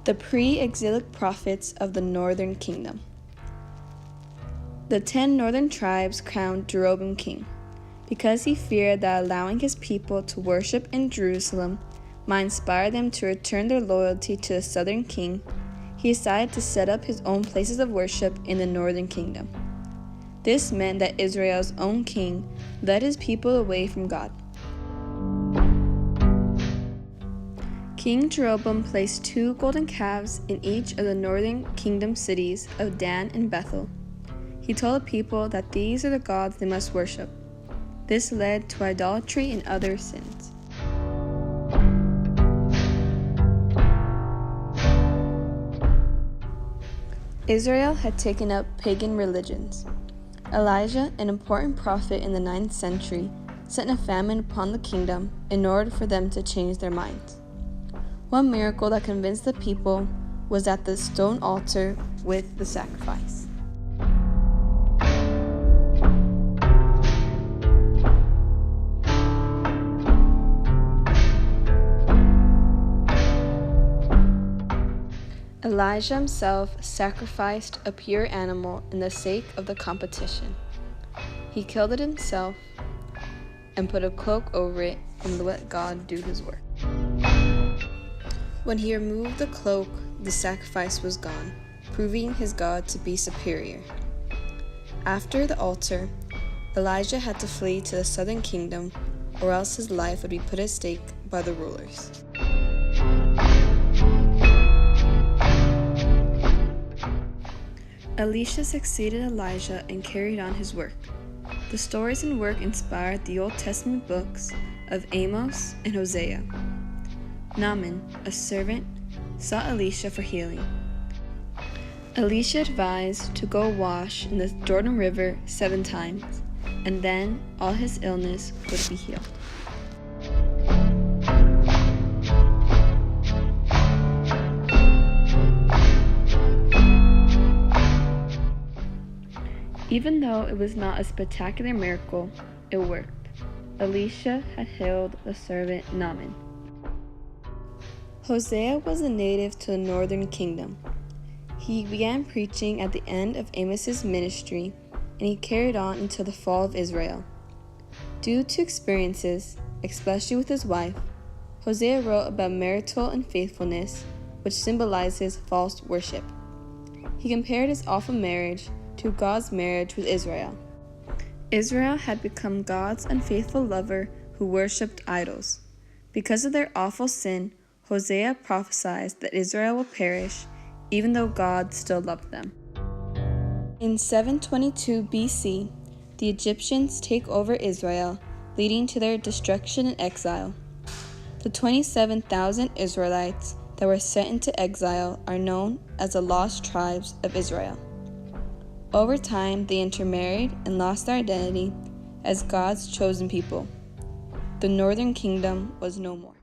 The Pre-Exilic prophets of the northern kingdom. The 10 northern tribes crowned Jeroboam king. Because he feared that allowing his people to worship in Jerusalem might inspire them to return their loyalty to the southern king, he decided to set up his own places of worship in the northern kingdom. This meant that Israel's own king led his people away from God. King Jeroboam placed 2 golden calves in each of the northern kingdom cities of Dan and Bethel. He told the people that these are the gods they must worship. This led to idolatry and other sins. Israel had taken up pagan religions. Elijah, an important prophet in the 9th century, sent a famine upon the kingdom in order for them to change their minds. One miracle that convinced the people was at the stone altar with the sacrifice. Elijah himself sacrificed a pure animal in the sake of the competition. He killed it himself and put a cloak over it and let God do his work. When he removed the cloak, the sacrifice was gone, proving his God to be superior. After the altar, Elijah had to flee to the southern kingdom, or else his life would be put at stake by the rulers. Elisha succeeded Elijah and carried on his work. The stories and work inspired the Old Testament books of Amos and Hosea. Naaman, a servant, sought Elisha for healing. Elisha advised to go wash in the Jordan River 7 times, and then all his illness would be healed. Even though it was not a spectacular miracle, it worked. Elisha had healed the servant Naaman. Hosea was a native to the northern kingdom. He began preaching at the end of Amos's ministry, and he carried on until the fall of Israel. Due to experiences, especially with his wife, Hosea wrote about marital unfaithfulness, which symbolizes false worship. He compared his awful marriage to God's marriage with Israel. Israel had become God's unfaithful lover who worshipped idols. Because of their awful sin, Hosea prophesied that Israel will perish, even though God still loved them. In 722 BC, the Egyptians take over Israel, leading to their destruction and exile. The 27,000 Israelites that were sent into exile are known as the lost tribes of Israel. Over time, they intermarried and lost their identity as God's chosen people. The northern kingdom was no more.